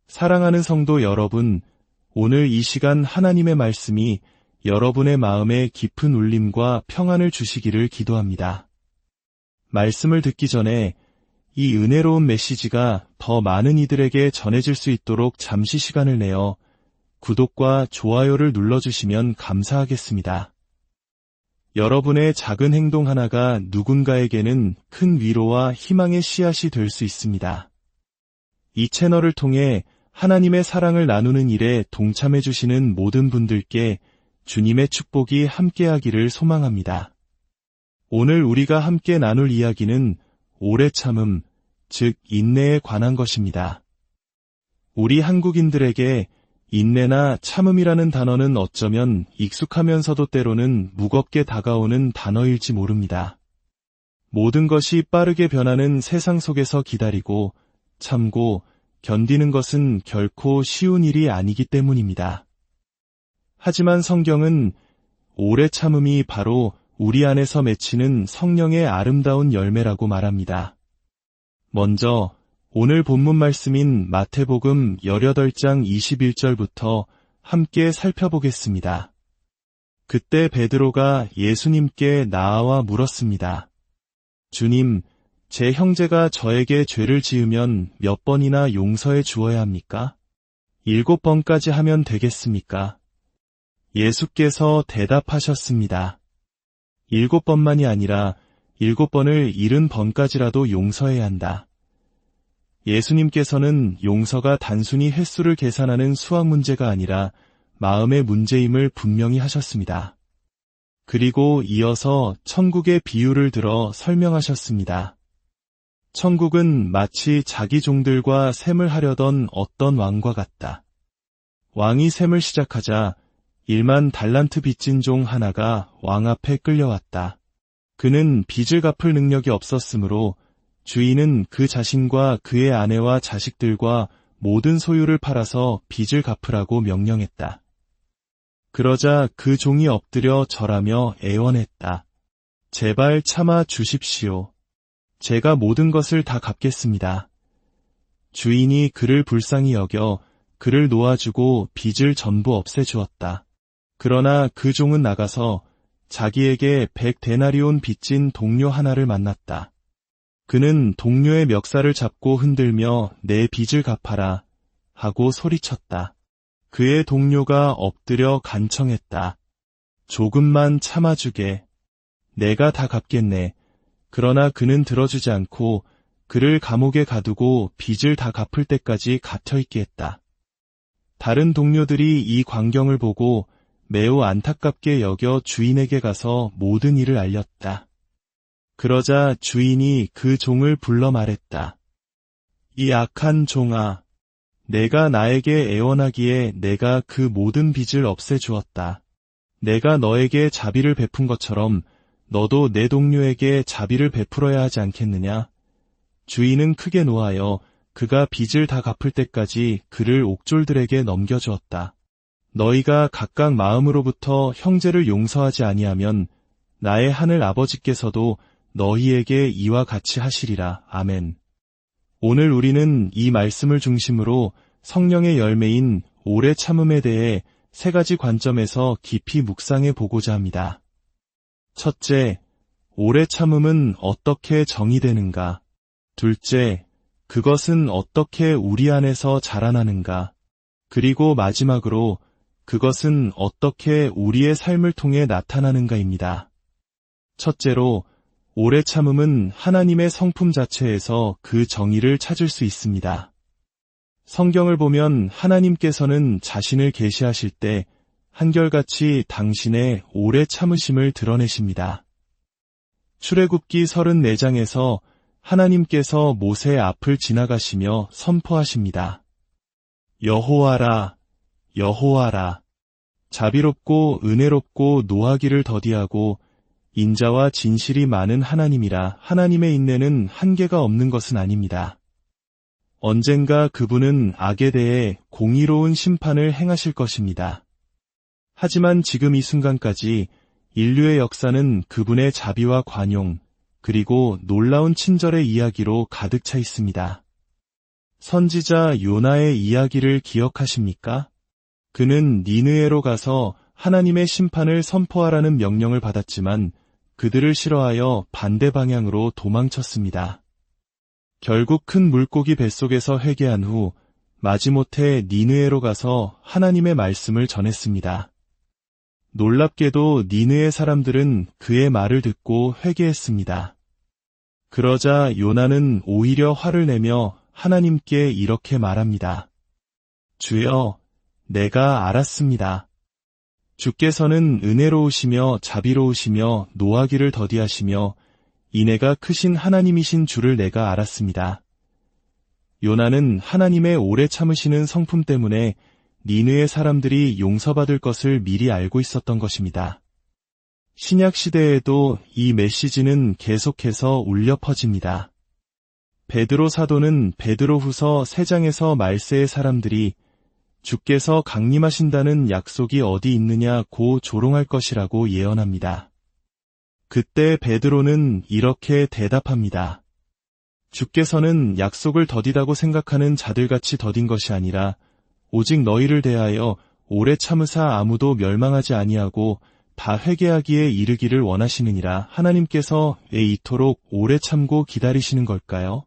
사랑하는 성도 여러분, 오늘 이 시간 하나님의 말씀이 여러분의 마음에 깊은 울림과 평안을 주시기를 기도합니다. 말씀을 듣기 전에 이 은혜로운 메시지가 더 많은 이들에게 전해질 수 있도록 잠시 시간을 내어 구독과 좋아요를 눌러주시면 감사하겠습니다. 여러분의 작은 행동 하나가 누군가에게는 큰 위로와 희망의 씨앗이 될 수 있습니다. 이 채널을 통해 하나님의 사랑을 나누는 일에 동참해 주시는 모든 분들께 주님의 축복이 함께하기를 소망합니다. 오늘 우리가 함께 나눌 이야기는 오래 참음, 즉 인내에 관한 것입니다. 우리 한국인들에게 인내나 참음이라는 단어는 어쩌면 익숙하면서도 때로는 무겁게 다가오는 단어일지 모릅니다. 모든 것이 빠르게 변하는 세상 속에서 기다리고 참고 견디는 것은 결코 쉬운 일이 아니기 때문입니다. 하지만 성경은 오래 참음이 바로 우리 안에서 맺히는 성령의 아름다운 열매라고 말합니다. 먼저 오늘 본문 말씀인 마태복음 18장 21절부터 함께 살펴보겠습니다. 그때 베드로가 예수님께 나아와 물었습니다. 주님, 제 형제가 저에게 죄를 지으면 몇 번이나 용서해 주어야 합니까? 7번까지 하면 되겠습니까? 예수께서 대답하셨습니다. 7번만이 아니라 7번을 70번까지라도 용서해야 한다. 예수님께서는 용서가 단순히 횟수를 계산하는 수학 문제가 아니라 마음의 문제임을 분명히 하셨습니다. 그리고 이어서 천국의 비유를 들어 설명하셨습니다. 천국은 마치 자기 종들과 셈을 하려던 어떤 왕과 같다. 왕이 셈을 시작하자 1만 달란트 빚진 종 하나가 왕 앞에 끌려왔다. 그는 빚을 갚을 능력이 없었으므로 주인은 그 자신과 그의 아내와 자식들과 모든 소유를 팔아서 빚을 갚으라고 명령했다. 그러자 그 종이 엎드려 절하며 애원했다. 제발 참아 주십시오. 제가 모든 것을 다 갚겠습니다. 주인이 그를 불쌍히 여겨 그를 놓아주고 빚을 전부 없애주었다. 그러나 그 종은 나가서 자기에게 100데나리온 빚진 동료 하나를 만났다. 그는 동료의 멱살을 잡고 흔들며 내 빚을 갚아라 하고 소리쳤다. 그의 동료가 엎드려 간청했다. 조금만 참아주게. 내가 다 갚겠네. 그러나 그는 들어주지 않고 그를 감옥에 가두고 빚을 다 갚을 때까지 갇혀있게 했다. 다른 동료들이 이 광경을 보고 매우 안타깝게 여겨 주인에게 가서 모든 일을 알렸다. 그러자 주인이 그 종을 불러 말했다. 이 악한 종아, 내가 나에게 애원하기에 내가 그 모든 빚을 없애주었다. 내가 너에게 자비를 베푼 것처럼 너도 내 동료에게 자비를 베풀어야 하지 않겠느냐? 주인은 크게 노하여 그가 빚을 다 갚을 때까지 그를 옥졸들에게 넘겨주었다. 너희가 각각 마음으로부터 형제를 용서하지 아니하면 나의 하늘 아버지께서도 너희에게 이와 같이 하시리라. 아멘. 오늘 우리는 이 말씀을 중심으로 성령의 열매인 오래 참음에 대해 세 가지 관점에서 깊이 묵상해 보고자 합니다. 첫째, 오래 참음은 어떻게 정의되는가? 둘째, 그것은 어떻게 우리 안에서 자라나는가? 그리고 마지막으로 그것은 어떻게 우리의 삶을 통해 나타나는가입니다. 첫째로, 오래 참음은 하나님의 성품 자체에서 그 정의를 찾을 수 있습니다. 성경을 보면 하나님께서는 자신을 계시하실 때 한결같이 당신의 오래 참으심을 드러내십니다. 출애굽기 34장에서 하나님께서 모세 앞을 지나가시며 선포하십니다. 여호와라, 여호와라, 자비롭고 은혜롭고 노하기를 더디하고 인자와 진실이 많은 하나님이라. 하나님의 인내는 한계가 없는 것은 아닙니다. 언젠가 그분은 악에 대해 공의로운 심판을 행하실 것입니다. 하지만 지금 이 순간까지 인류의 역사는 그분의 자비와 관용, 그리고 놀라운 친절의 이야기로 가득 차 있습니다. 선지자 요나의 이야기를 기억하십니까? 그는 니느웨로 가서 하나님의 심판을 선포하라는 명령을 받았지만 그들을 싫어하여 반대 방향으로 도망쳤습니다. 결국 큰 물고기 뱃속에서 회개한 후 마지못해 니느웨로 가서 하나님의 말씀을 전했습니다. 놀랍게도 니느웨 사람들은 그의 말을 듣고 회개했습니다. 그러자 요나는 오히려 화를 내며 하나님께 이렇게 말합니다. 주여, 내가 알았습니다. 주께서는 은혜로우시며 자비로우시며 노하기를 더디하시며 인애가 크신 하나님이신 줄을 내가 알았습니다. 요나는 하나님의 오래 참으시는 성품 때문에 니느웨 사람들이 용서받을 것을 미리 알고 있었던 것입니다. 신약 시대에도 이 메시지는 계속해서 울려 퍼집니다. 베드로 사도는 베드로후서 3장에서 말세의 사람들이 주께서 강림하신다는 약속이 어디 있느냐고 조롱할 것이라고 예언합니다. 그때 베드로는 이렇게 대답합니다. 주께서는 약속을 더디다고 생각하는 자들같이 더딘 것이 아니라 오직 너희를 대하여 오래 참으사 아무도 멸망하지 아니하고 다 회개하기에 이르기를 원하시느니라. 하나님께서 왜 이토록 오래 참고 기다리시는 걸까요?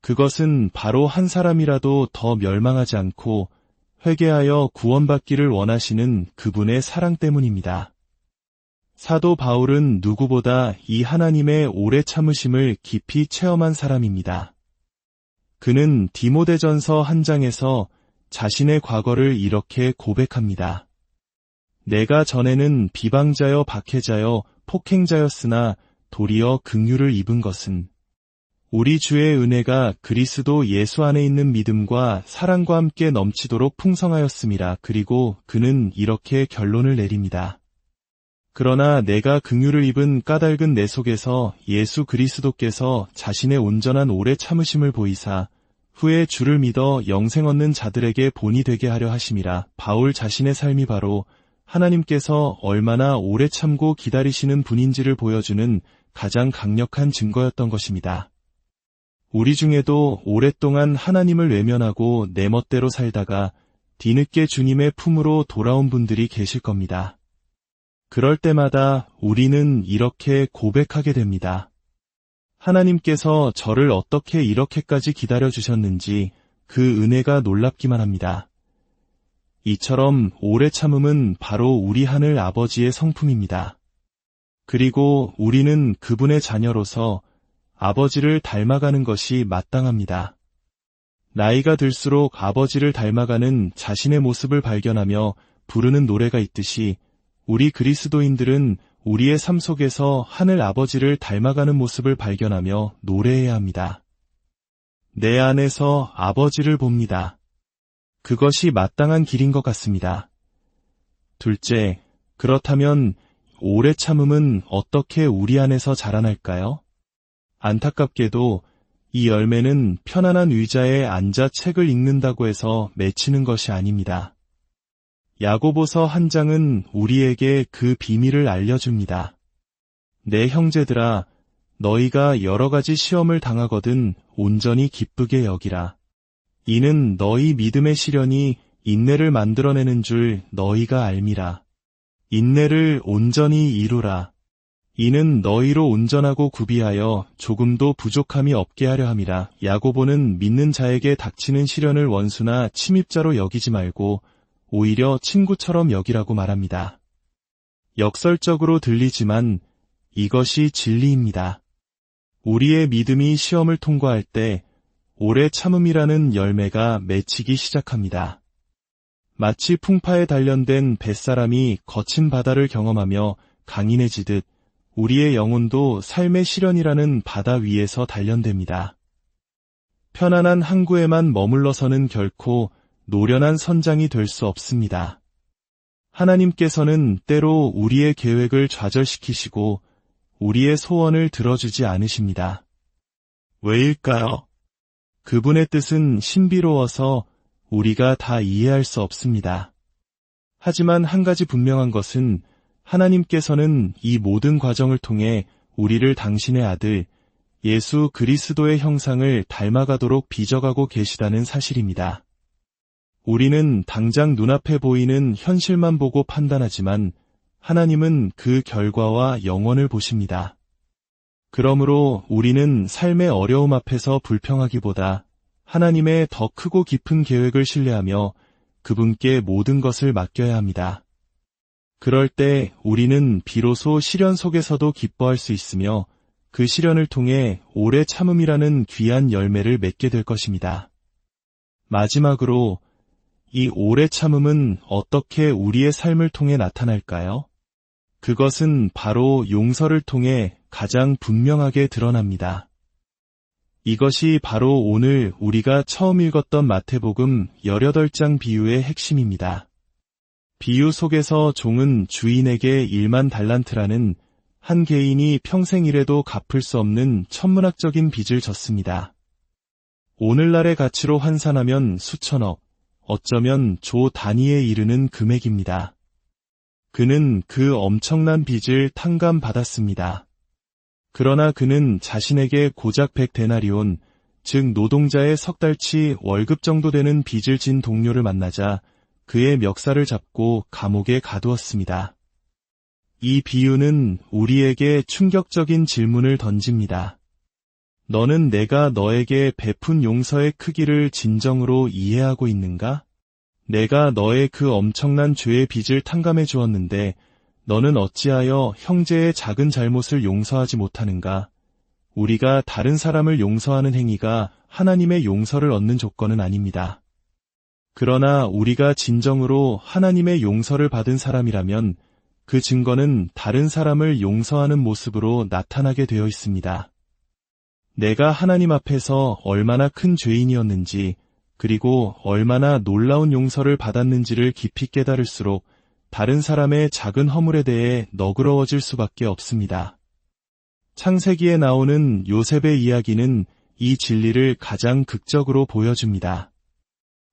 그것은 바로 한 사람이라도 더 멸망하지 않고 회개하여 구원받기를 원하시는 그분의 사랑 때문입니다. 사도 바울은 누구보다 이 하나님의 오래 참으심을 깊이 체험한 사람입니다. 그는 디모데전서 1장에서 자신의 과거를 이렇게 고백합니다. 내가 전에는 비방자여 박해자여 폭행자였으나 도리어 긍휼을 입은 것은 우리 주의 은혜가 그리스도 예수 안에 있는 믿음과 사랑과 함께 넘치도록 풍성하였음이라. 그리고 그는 이렇게 결론을 내립니다. 그러나 내가 긍휼을 입은 까닭은 내 속에서 예수 그리스도께서 자신의 온전한 오래 참으심을 보이사 후에 주를 믿어 영생 얻는 자들에게 본이 되게 하려 하심이라. 바울 자신의 삶이 바로 하나님께서 얼마나 오래 참고 기다리시는 분인지를 보여주는 가장 강력한 증거였던 것입니다. 우리 중에도 오랫동안 하나님을 외면하고 내 멋대로 살다가 뒤늦게 주님의 품으로 돌아온 분들이 계실 겁니다. 그럴 때마다 우리는 이렇게 고백하게 됩니다. 하나님께서 저를 어떻게 이렇게까지 기다려주셨는지 그 은혜가 놀랍기만 합니다. 이처럼 오래 참음은 바로 우리 하늘 아버지의 성품입니다. 그리고 우리는 그분의 자녀로서 아버지를 닮아가는 것이 마땅합니다. 나이가 들수록 아버지를 닮아가는 자신의 모습을 발견하며 부르는 노래가 있듯이 우리 그리스도인들은 우리의 삶 속에서 하늘 아버지를 닮아가는 모습을 발견하며 노래해야 합니다. 내 안에서 아버지를 봅니다. 그것이 마땅한 길인 것 같습니다. 둘째, 그렇다면 오래 참음은 어떻게 우리 안에서 자라날까요? 안타깝게도 이 열매는 편안한 의자에 앉아 책을 읽는다고 해서 맺히는 것이 아닙니다. 야고보서 1장은 우리에게 그 비밀을 알려줍니다. 내 형제들아, 너희가 여러 가지 시험을 당하거든 온전히 기쁘게 여기라. 이는 너희 믿음의 시련이 인내를 만들어내는 줄 너희가 알미라. 인내를 온전히 이루라. 이는 너희로 온전하고 구비하여 조금도 부족함이 없게 하려 함이라. 야고보는 믿는 자에게 닥치는 시련을 원수나 침입자로 여기지 말고 오히려 친구처럼 여기라고 말합니다. 역설적으로 들리지만 이것이 진리입니다. 우리의 믿음이 시험을 통과할 때 오래 참음이라는 열매가 맺히기 시작합니다. 마치 풍파에 단련된 뱃사람이 거친 바다를 경험하며 강인해지듯 우리의 영혼도 삶의 시련이라는 바다 위에서 단련됩니다. 편안한 항구에만 머물러서는 결코 노련한 선장이 될 수 없습니다. 하나님께서는 때로 우리의 계획을 좌절시키시고 우리의 소원을 들어주지 않으십니다. 왜일까요? 그분의 뜻은 신비로워서 우리가 다 이해할 수 없습니다. 하지만 한 가지 분명한 것은 하나님께서는 이 모든 과정을 통해 우리를 당신의 아들 예수 그리스도의 형상을 닮아가도록 빚어가고 계시다는 사실입니다. 우리는 당장 눈앞에 보이는 현실만 보고 판단하지만 하나님은 그 결과와 영원을 보십니다. 그러므로 우리는 삶의 어려움 앞에서 불평하기보다 하나님의 더 크고 깊은 계획을 신뢰하며 그분께 모든 것을 맡겨야 합니다. 그럴 때 우리는 비로소 시련 속에서도 기뻐할 수 있으며 그 시련을 통해 오래 참음이라는 귀한 열매를 맺게 될 것입니다. 마지막으로 이 오래 참음은 어떻게 우리의 삶을 통해 나타날까요? 그것은 바로 용서를 통해 가장 분명하게 드러납니다. 이것이 바로 오늘 우리가 처음 읽었던 마태복음 18장 비유의 핵심입니다. 비유 속에서 종은 주인에게 1만 달란트라는 한 개인이 평생 일해도 갚을 수 없는 천문학적인 빚을 졌습니다. 오늘날의 가치로 환산하면 수천억, 어쩌면 조 단위에 이르는 금액입니다. 그는 그 엄청난 빚을 탕감받았습니다. 그러나 그는 자신에게 고작 100데나리온, 즉 노동자의 석 달치 월급 정도 되는 빚을 진 동료를 만나자 그의 멱살을 잡고 감옥에 가두었습니다. 이 비유는 우리에게 충격적인 질문을 던집니다. 너는 내가 너에게 베푼 용서의 크기를 진정으로 이해하고 있는가? 내가 너의 그 엄청난 죄의 빚을 탕감해 주었는데 너는 어찌하여 형제의 작은 잘못을 용서하지 못하는가? 우리가 다른 사람을 용서하는 행위가 하나님의 용서를 얻는 조건은 아닙니다. 그러나 우리가 진정으로 하나님의 용서를 받은 사람이라면 그 증거는 다른 사람을 용서하는 모습으로 나타나게 되어 있습니다. 내가 하나님 앞에서 얼마나 큰 죄인이었는지 그리고 얼마나 놀라운 용서를 받았는지를 깊이 깨달을수록 다른 사람의 작은 허물에 대해 너그러워질 수밖에 없습니다. 창세기에 나오는 요셉의 이야기는 이 진리를 가장 극적으로 보여줍니다.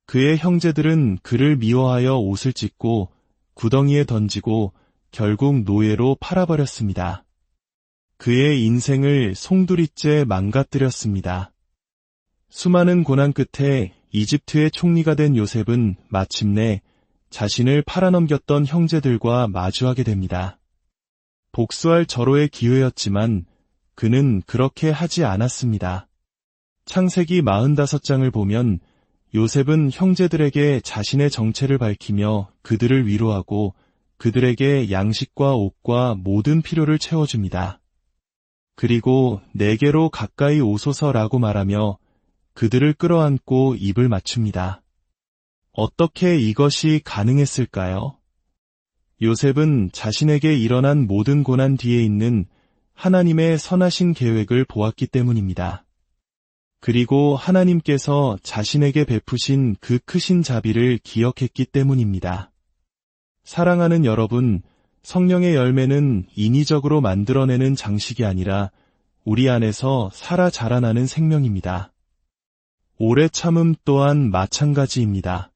그의 형제들은 그를 미워하여 옷을 찢고 구덩이에 던지고 결국 노예로 팔아버렸습니다. 그의 인생을 송두리째 망가뜨렸습니다. 수많은 고난 끝에 이집트의 총리가 된 요셉은 마침내 자신을 팔아넘겼던 형제들과 마주하게 됩니다. 복수할 절호의 기회였지만 그는 그렇게 하지 않았습니다. 창세기 45장을 보면 요셉은 형제들에게 자신의 정체를 밝히며 그들을 위로하고 그들에게 양식과 옷과 모든 필요를 채워줍니다. 그리고 내게로 가까이 오소서라고 말하며 그들을 끌어안고 입을 맞춥니다. 어떻게 이것이 가능했을까요? 요셉은 자신에게 일어난 모든 고난 뒤에 있는 하나님의 선하신 계획을 보았기 때문입니다. 그리고 하나님께서 자신에게 베푸신 그 크신 자비를 기억했기 때문입니다. 사랑하는 여러분, 성령의 열매는 인위적으로 만들어내는 장식이 아니라 우리 안에서 살아 자라나는 생명입니다. 오래 참음 또한 마찬가지입니다.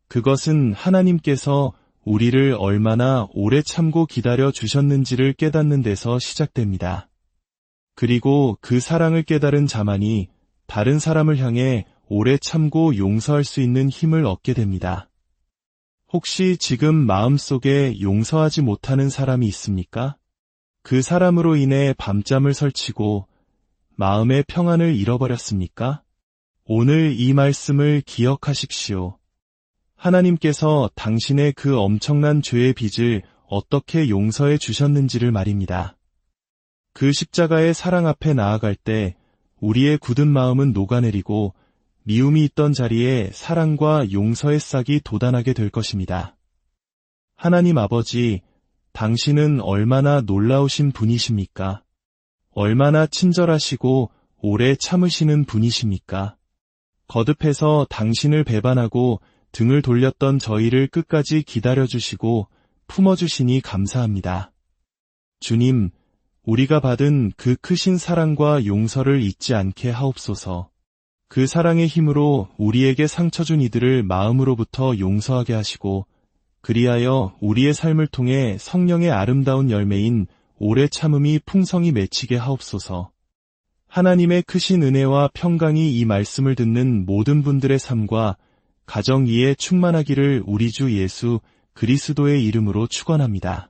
그것은 하나님께서 우리를 얼마나 오래 참고 기다려 주셨는지를 깨닫는 데서 시작됩니다. 그리고 그 사랑을 깨달은 자만이 다른 사람을 향해 오래 참고 용서할 수 있는 힘을 얻게 됩니다. 혹시 지금 마음속에 용서하지 못하는 사람이 있습니까? 그 사람으로 인해 밤잠을 설치고 마음의 평안을 잃어버렸습니까? 오늘 이 말씀을 기억하십시오. 하나님께서 당신의 그 엄청난 죄의 빚을 어떻게 용서해 주셨는지를 말입니다. 그 십자가의 사랑 앞에 나아갈 때 우리의 굳은 마음은 녹아내리고 미움이 있던 자리에 사랑과 용서의 싹이 돋아나게 될 것입니다. 하나님 아버지, 당신은 얼마나 놀라우신 분이십니까? 얼마나 친절하시고 오래 참으시는 분이십니까? 거듭해서 당신을 배반하고 등을 돌렸던 저희를 끝까지 기다려주시고 품어주시니 감사합니다. 주님, 우리가 받은 그 크신 사랑과 용서를 잊지 않게 하옵소서. 그 사랑의 힘으로 우리에게 상처 준 이들을 마음으로부터 용서하게 하시고 그리하여 우리의 삶을 통해 성령의 아름다운 열매인 오래 참음이 풍성히 맺히게 하옵소서. 하나님의 크신 은혜와 평강이 이 말씀을 듣는 모든 분들의 삶과 가정 이에 충만하기를 우리 주 예수 그리스도의 이름으로 축원합니다.